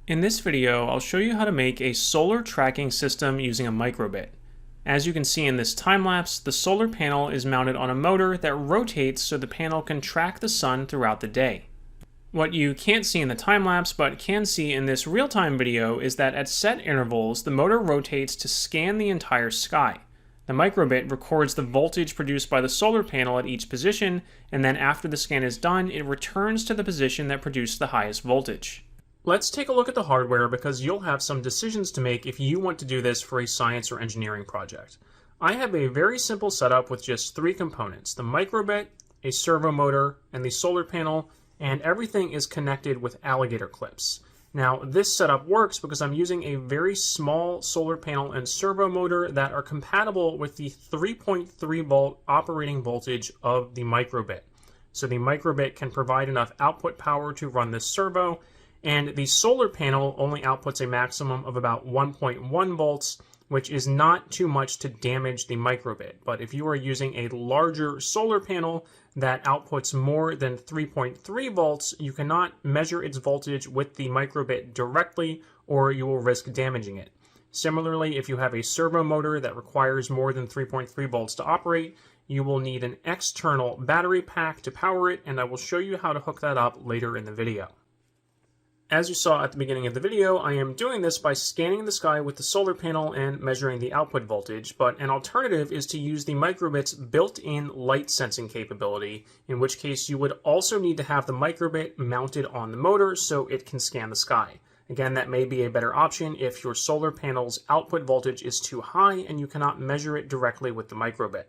In this video, I'll show you how to make a solar tracking system using a microbit. As you can see in this time lapse, the solar panel is mounted on a motor that rotates so the panel can track the sun throughout the day. What you can't see in the time lapse but can see in this real-time video is that at set intervals, the motor rotates to scan the entire sky. The microbit records the voltage produced by the solar panel at each position, and then after the scan is done, it returns to the position that produced the highest voltage. Let's take a look at the hardware because you'll have some decisions to make if you want to do this for a science or engineering project. I have a very simple setup with just three components: the microbit, a servo motor, and the solar panel, and everything is connected with alligator clips. Now, this setup works because I'm using a very small solar panel and servo motor that are compatible with the 3.3 volt operating voltage of the microbit. So the microbit can provide enough output power to run this servo, and the solar panel only outputs a maximum of about 1.1 volts, which is not too much to damage the microbit. But if you are using a larger solar panel that outputs more than 3.3 volts, you cannot measure its voltage with the microbit directly, or you will risk damaging it. Similarly, if you have a servo motor that requires more than 3.3 volts to operate, you will need an external battery pack to power it, and I will show you how to hook that up later in the video. As you saw at the beginning of the video, I am doing this by scanning the sky with the solar panel and measuring the output voltage, but an alternative is to use the microbit's built-in light sensing capability, in which case you would also need to have the microbit mounted on the motor so it can scan the sky. Again, that may be a better option if your solar panel's output voltage is too high and you cannot measure it directly with the microbit.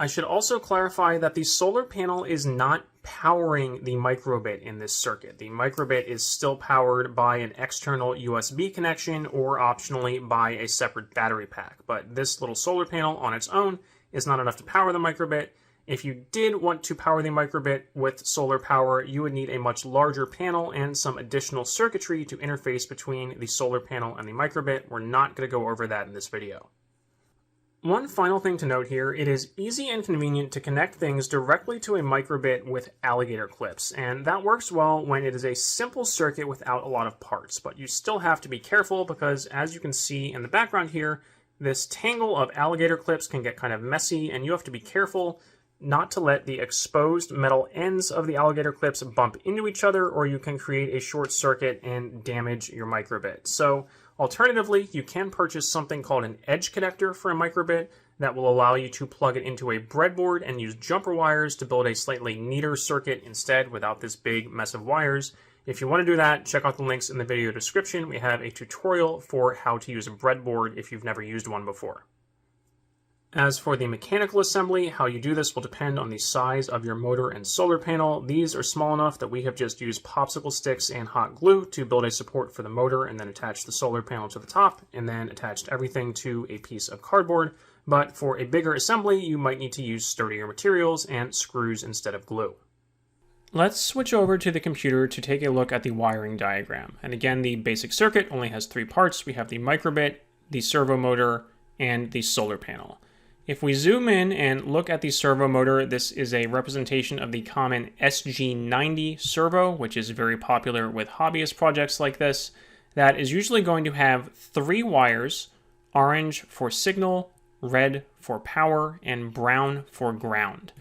I should also clarify that the solar panel is not powering the microbit in this circuit. The microbit is still powered by an external USB connection or optionally by a separate battery pack. But this little solar panel on its own is not enough to power the microbit. If you did want to power the microbit with solar power, you would need a much larger panel and some additional circuitry to interface between the solar panel and the microbit. We're not going to go over that in this video. One final thing to note here, it is easy and convenient to connect things directly to a microbit with alligator clips, and that works well when it is a simple circuit without a lot of parts, but you still have to be careful because, as you can see in the background here, this tangle of alligator clips can get kind of messy, and you have to be careful not to let the exposed metal ends of the alligator clips bump into each other, or you can create a short circuit and damage your microbit. So alternatively, you can purchase something called an edge connector for a microbit that will allow you to plug it into a breadboard and use jumper wires to build a slightly neater circuit instead without this big mess of wires. If you want to do that, check out the links in the video description. We have a tutorial for how to use a breadboard if you've never used one before. As for the mechanical assembly, how you do this will depend on the size of your motor and solar panel. These are small enough that we have just used popsicle sticks and hot glue to build a support for the motor and then attach the solar panel to the top and then attached everything to a piece of cardboard. But for a bigger assembly, you might need to use sturdier materials and screws instead of glue. Let's switch over to the computer to take a look at the wiring diagram. And again, the basic circuit only has three parts. We have the microbit, the servo motor, and the solar panel. If we zoom in and look at the servo motor, this is a representation of the common SG90 servo, which is very popular with hobbyist projects like this. That is usually going to have three wires: orange for signal, red for power, and brown for ground.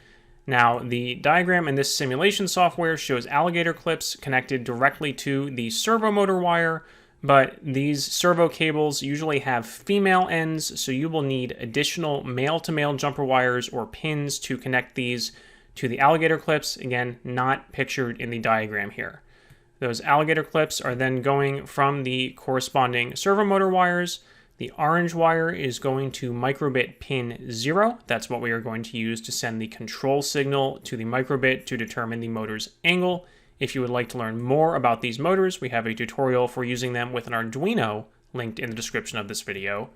Now, the diagram in this simulation software shows alligator clips connected directly to the servo motor wire, but these servo cables usually have female ends, so you will need additional male-to-male jumper wires or pins to connect these to the alligator clips, again, not pictured in the diagram here. Those alligator clips are then going from the corresponding servo motor wires. The orange wire is going to microbit pin 0. That's what we are going to use to send the control signal to the microbit to determine the motor's angle. If you would like to learn more about these motors, we have a tutorial for using them with an Arduino linked in the description of this video.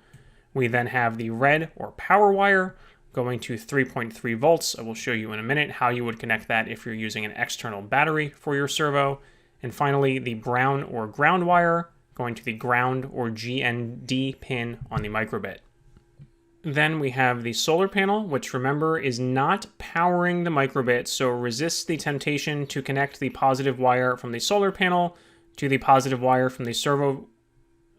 We then have the red or power wire going to 3.3 volts. I will show you in a minute how you would connect that if you're using an external battery for your servo. And finally, the brown or ground wire going to the ground or GND pin on the microbit. Then we have the solar panel, which remember is not powering the microbit, so resist the temptation to connect the positive wire from the solar panel to the positive wire from the servo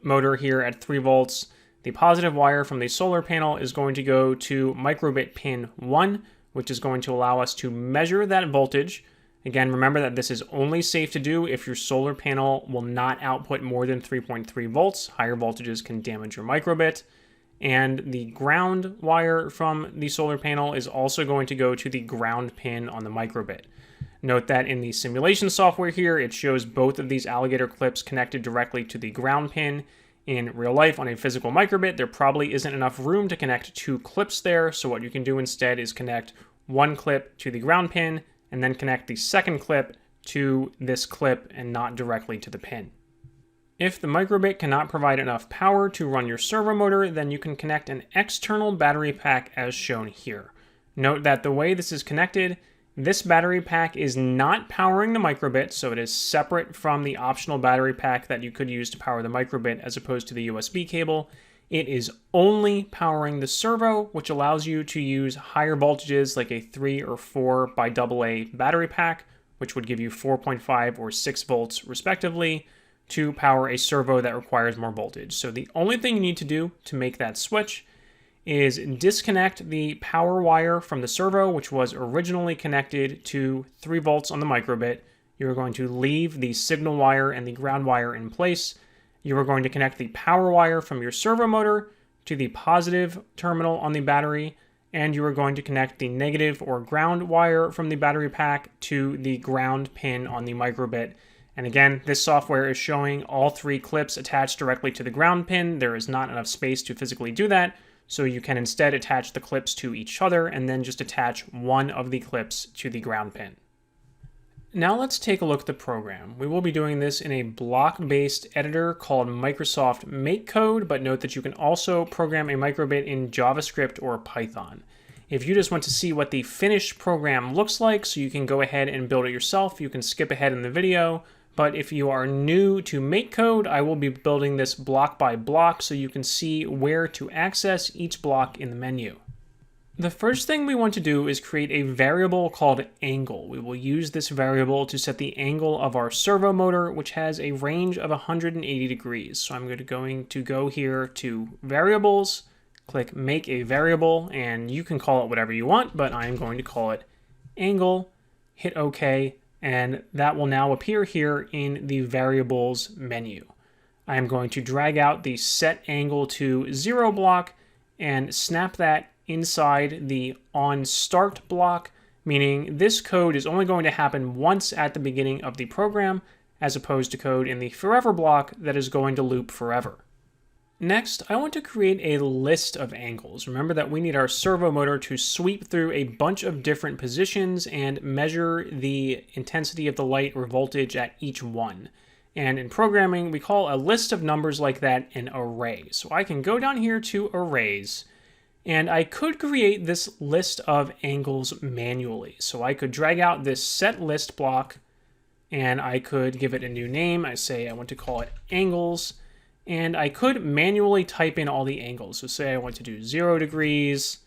motor here at 3 volts. The positive wire from the solar panel is going to go to microbit pin 1, which is going to allow us to measure that voltage. Again, remember that this is only safe to do if your solar panel will not output more than 3.3 volts. Higher voltages can damage your microbit. And the ground wire from the solar panel is also going to go to the ground pin on the microbit. Note that in the simulation software here, it shows both of these alligator clips connected directly to the ground pin. In real life, on a physical microbit, there probably isn't enough room to connect 2 clips there, so what you can do instead is connect 1 clip to the ground pin, and then connect the second clip to this clip and not directly to the pin. If the microbit cannot provide enough power to run your servo motor, then you can connect an external battery pack as shown here. Note that the way this is connected, this battery pack is not powering the microbit, so it is separate from the optional battery pack that you could use to power the microbit as opposed to the USB cable. It is only powering the servo, which allows you to use higher voltages like a 3 or 4 by AA battery pack, which would give you 4.5 or 6 volts respectively, to power a servo that requires more voltage. So the only thing you need to do to make that switch is disconnect the power wire from the servo, which was originally connected to 3 volts on the microbit. You're going to leave the signal wire and the ground wire in place. You are going to connect the power wire from your servo motor to the positive terminal on the battery, and you are going to connect the negative or ground wire from the battery pack to the ground pin on the microbit. And again, this software is showing all 3 clips attached directly to the ground pin. There is not enough space to physically do that, so you can instead attach the clips to each other and then just attach one of the clips to the ground pin. Now let's take a look at the program. We will be doing this in a block-based editor called Microsoft MakeCode, but note that you can also program a microbit in JavaScript or Python. If you just want to see what the finished program looks like so you can go ahead and build it yourself, you can skip ahead in the video. But if you are new to MakeCode, I will be building this block by block so you can see where to access each block in the menu. The first thing we want to do is create a variable called angle. We will use this variable to set the angle of our servo motor, which has a range of 180 degrees. So I'm going to go here to variables, click make a variable, and you can call it whatever you want, but I'm going to call it angle, hit OK, and that will now appear here in the variables menu. I am going to drag out the set angle to 0 block and snap that inside the on start block, meaning this code is only going to happen once at the beginning of the program, as opposed to code in the forever block that is going to loop forever. Next, I want to create a list of angles. Remember that we need our servo motor to sweep through a bunch of different positions and measure the intensity of the light or voltage at each one. And in programming, we call a list of numbers like that an array. So I can go down here to arrays, and I could create this list of angles manually. So I could drag out this set list block, and I could give it a new name. I say I want to call it angles. And I could manually type in all the angles. So say I want to do 0 degrees,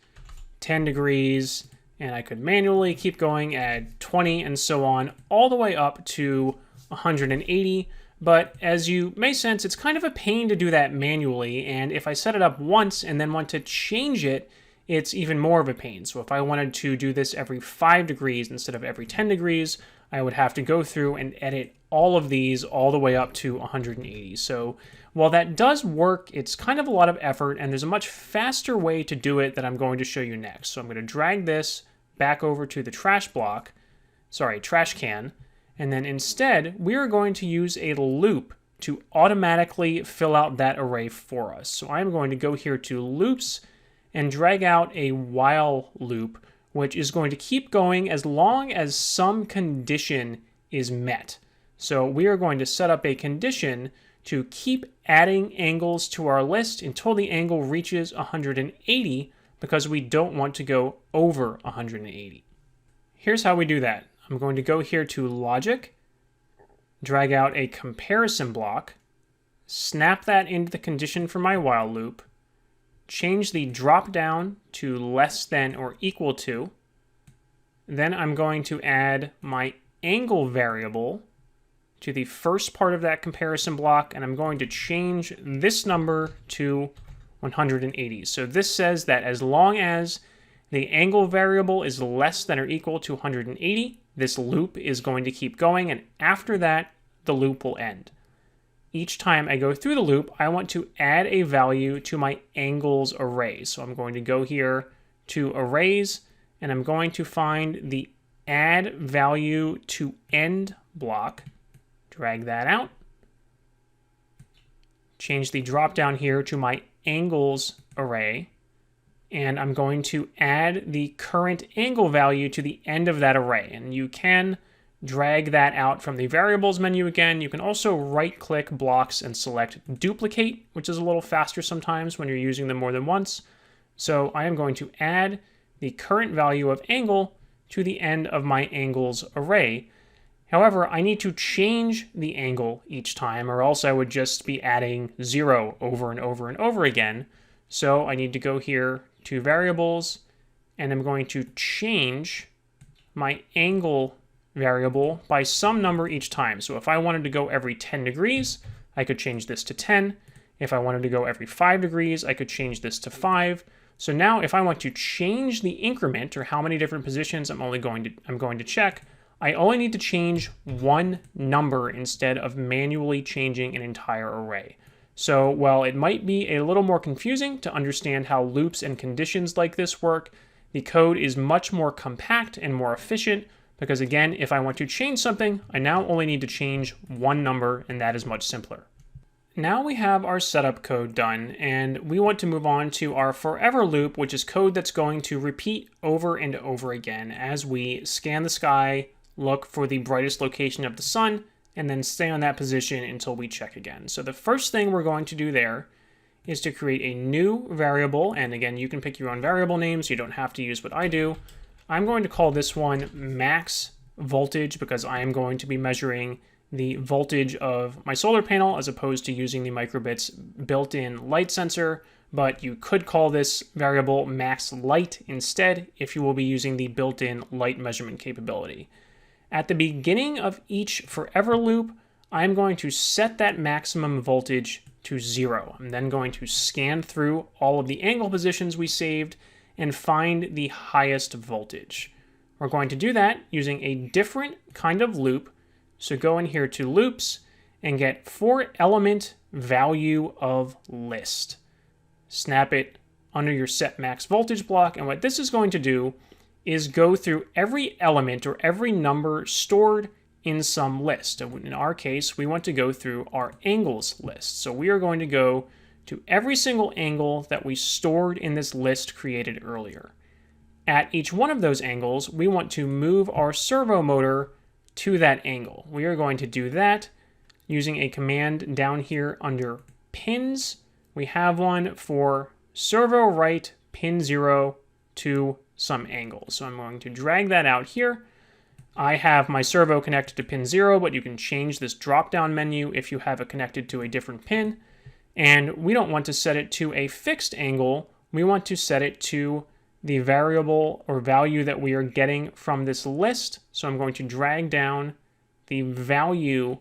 10 degrees, and I could manually keep going at 20 and so on, all the way up to 180. But as you may sense, it's kind of a pain to do that manually. And if I set it up once and then want to change it, it's even more of a pain. So if I wanted to do this every 5 degrees instead of every 10 degrees, I would have to go through and edit all of these all the way up to 180. So while that does work, it's kind of a lot of effort, and there's a much faster way to do it that I'm going to show you next. So I'm going to drag this back over to the trash can, and then instead, we are going to use a loop to automatically fill out that array for us. So I'm going to go here to loops and drag out a while loop, which is going to keep going as long as some condition is met. So we are going to set up a condition to keep adding angles to our list until the angle reaches 180, because we don't want to go over 180. Here's how we do that. I'm going to go here to logic, drag out a comparison block, snap that into the condition for my while loop, change the drop down to less than or equal to. Then I'm going to add my angle variable to the first part of that comparison block, and I'm going to change this number to 180. So this says that as long as the angle variable is less than or equal to 180, this loop is going to keep going, and after that, the loop will end. Each time I go through the loop, I want to add a value to my angles array. So I'm going to go here to arrays, and I'm going to find the add value to end block, drag that out, change the drop down here to my angles array, and I'm going to add the current angle value to the end of that array. And you can drag that out from the variables menu again. You can also right-click blocks and select duplicate, which is a little faster sometimes when you're using them more than once. So I am going to add the current value of angle to the end of my angles array. However, I need to change the angle each time, or else I would just be adding 0 over and over and over again. So I need to go here to variables, and I'm going to change my angle variable by some number each time. So if I wanted to go every 10 degrees, I could change this to 10. If I wanted to go every 5 degrees, I could change this to 5. So now if I want to change the increment, or how many different positions I'm going to check, I only need to change one number instead of manually changing an entire array. So while it might be a little more confusing to understand how loops and conditions like this work, the code is much more compact and more efficient, because again, if I want to change something, I now only need to change one number, and that is much simpler. Now we have our setup code done, and we want to move on to our forever loop, which is code that's going to repeat over and over again as we scan the sky, look for the brightest location of the sun, and then stay on that position until we check again. So the first thing we're going to do there is to create a new variable, and again, you can pick your own variable names, you don't have to use what I do. I'm going to call this one max voltage, because I am going to be measuring the voltage of my solar panel as opposed to using the microbit's built-in light sensor, but you could call this variable max light instead if you will be using the built-in light measurement capability. At the beginning of each forever loop, I'm going to set that maximum voltage to 0. I'm then going to scan through all of the angle positions we saved and find the highest voltage. We're going to do that using a different kind of loop. So go in here to loops and get for-element value of list. Snap it under your set max voltage block, and what this is going to do is go through every element or every number stored in some list. In our case, we want to go through our angles list. So we are going to go to every single angle that we stored in this list created earlier. At each one of those angles, we want to move our servo motor to that angle. We are going to do that using a command down here under pins. We have one for servo right pin 0 to some angle. So I'm going to drag that out here. I have my servo connected to pin 0, but you can change this drop-down menu if you have it connected to a different pin. And we don't want to set it to a fixed angle. We want to set it to the variable or value that we are getting from this list. So I'm going to drag down the value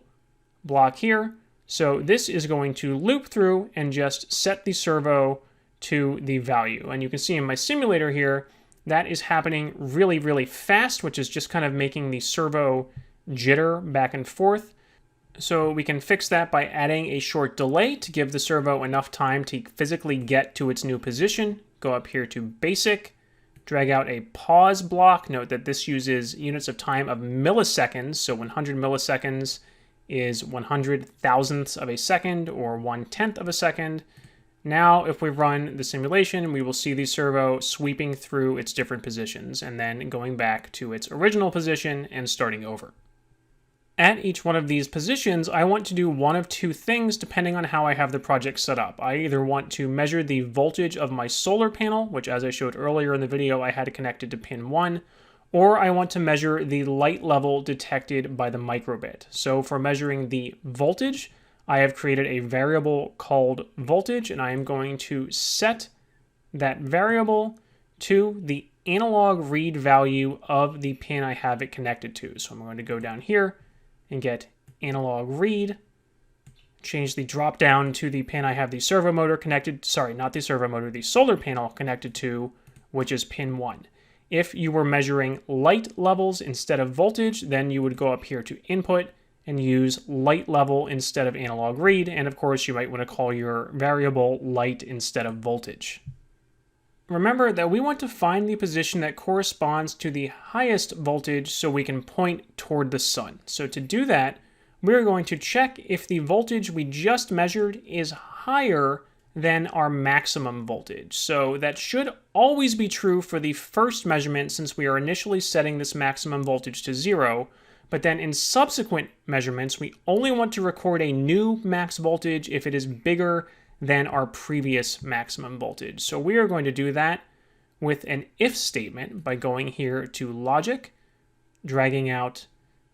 block here. So this is going to loop through and just set the servo to the value. And you can see in my simulator here, that is happening really, really fast, which is just kind of making the servo jitter back and forth. So we can fix that by adding a short delay to give the servo enough time to physically get to its new position. Go up here to basic, drag out a pause block. Note that this uses units of time of milliseconds. So 100 milliseconds is 100 thousandths of a second, or 1/10 of a second. Now, if we run the simulation, we will see the servo sweeping through its different positions and then going back to its original position and starting over. At each one of these positions, I want to do one of two things depending on how I have the project set up. I either want to measure the voltage of my solar panel, which as I showed earlier in the video, I had it connected to pin 1, or I want to measure the light level detected by the microbit. So for measuring the voltage, I have created a variable called voltage, and I am going to set that variable to the analog read value of the pin I have it connected to. So I'm going to go down here and get analog read, change the drop down to the pin I have the servo motor connected, sorry, not the servo motor, the solar panel connected to, which is pin 1. If you were measuring light levels instead of voltage, then you would go up here to input and use light level instead of analog read, and of course you might want to call your variable light instead of voltage. Remember that we want to find the position that corresponds to the highest voltage so we can point toward the sun. So to do that, we're going to check if the voltage we just measured is higher than our maximum voltage. So that should always be true for the first measurement since we are initially setting this maximum voltage to 0, but then in subsequent measurements, we only want to record a new max voltage if it is bigger than our previous maximum voltage. So we are going to do that with an if statement by going here to logic, dragging out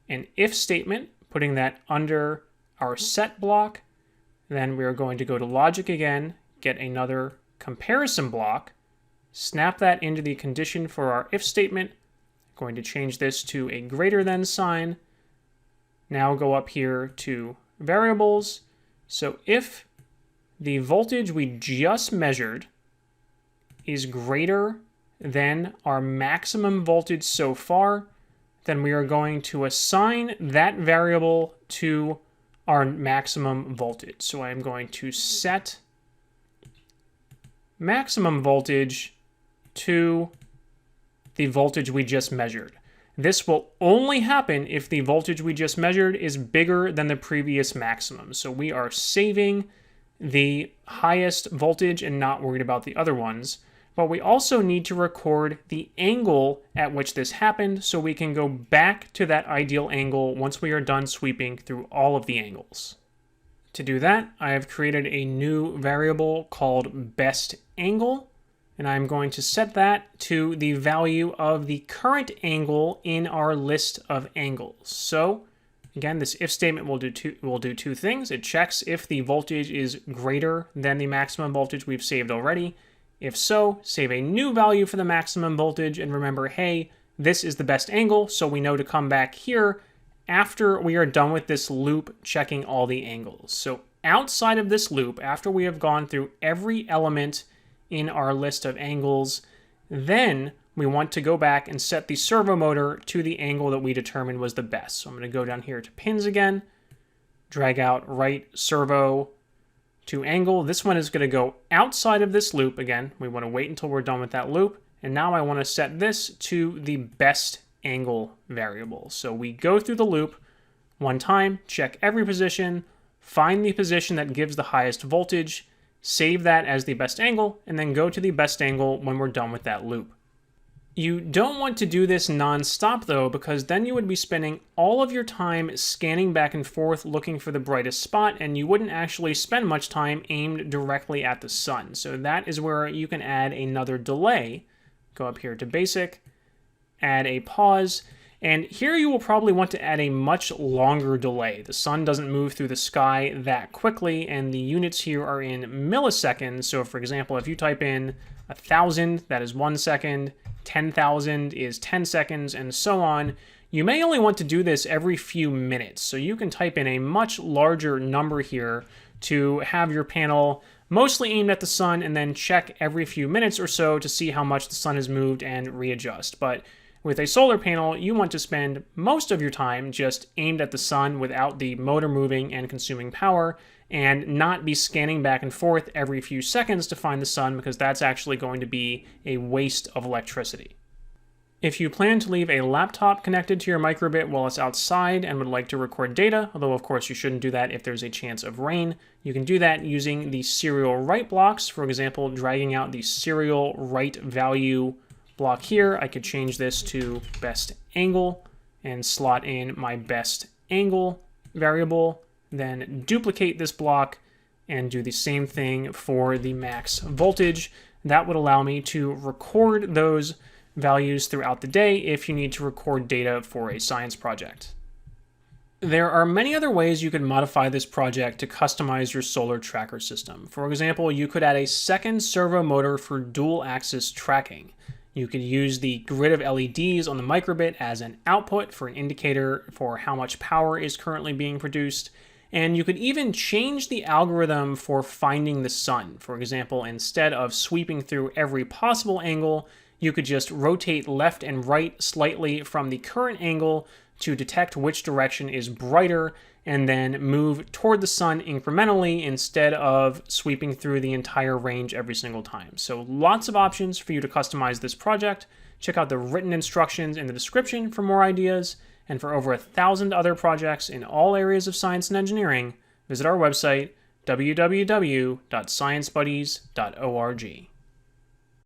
an if statement, putting that under our set block. Then we are going to go to logic again, get another comparison block, snap that into the condition for our if statement, going to change this to a greater than sign. Now go up here to variables. So if the voltage we just measured is greater than our maximum voltage so far, then we are going to assign that variable to our maximum voltage. So I am going to set maximum voltage to the voltage we just measured. This will only happen if the voltage we just measured is bigger than the previous maximum. So we are saving the highest voltage and not worried about the other ones. But we also need to record the angle at which this happened so we can go back to that ideal angle once we are done sweeping through all of the angles. To do that, I have created a new variable called best angle, and I'm going to set that to the value of the current angle in our list of angles. So again, this if statement will do two things. It checks if the voltage is greater than the maximum voltage we've saved already. If so, save a new value for the maximum voltage, and remember, hey, this is the best angle, so we know to come back here after we are done with this loop checking all the angles. So outside of this loop, after we have gone through every element in our list of angles, then we want to go back and set the servo motor to the angle that we determined was the best. So I'm going to go down here to pins again, drag out right servo to angle. This one is going to go outside of this loop again. We want to wait until we're done with that loop. And now I want to set this to the best angle variable. So we go through the loop one time, check every position, find the position that gives the highest voltage, save that as the best angle, and then go to the best angle when we're done with that loop. You don't want to do this non-stop though, because then you would be spending all of your time scanning back and forth looking for the brightest spot, and you wouldn't actually spend much time aimed directly at the sun. So that is where you can add another delay. Go up here to basic, add a pause, and here you will probably want to add a much longer delay. The sun doesn't move through the sky that quickly, and the units here are in milliseconds. So for example, if you type in 1,000, that is 1 second, 10,000 is 10 seconds, and so on. You may only want to do this every few minutes, so you can type in a much larger number here to have your panel mostly aimed at the sun and then check every few minutes or so to see how much the sun has moved and readjust. But with a solar panel, you want to spend most of your time just aimed at the sun without the motor moving and consuming power, and not be scanning back and forth every few seconds to find the sun, because that's actually going to be a waste of electricity. If you plan to leave a laptop connected to your microbit while it's outside and would like to record data, although of course you shouldn't do that if there's a chance of rain, you can do that using the serial write blocks. For example, dragging out the serial write value block here, I could change this to best angle and slot in my best angle variable, then duplicate this block and do the same thing for the max voltage. That would allow me to record those values throughout the day if you need to record data for a science project. There are many other ways you could modify this project to customize your solar tracker system. For example, you could add a second servo motor for dual axis tracking. You could use the grid of LEDs on the microbit as an output for an indicator for how much power is currently being produced. And you could even change the algorithm for finding the sun. For example, instead of sweeping through every possible angle, you could just rotate left and right slightly from the current angle to detect which direction is brighter, and then move toward the sun incrementally instead of sweeping through the entire range every single time. So lots of options for you to customize this project. Check out the written instructions in the description for more ideas. And for over 1,000 other projects in all areas of science and engineering, visit our website, www.sciencebuddies.org.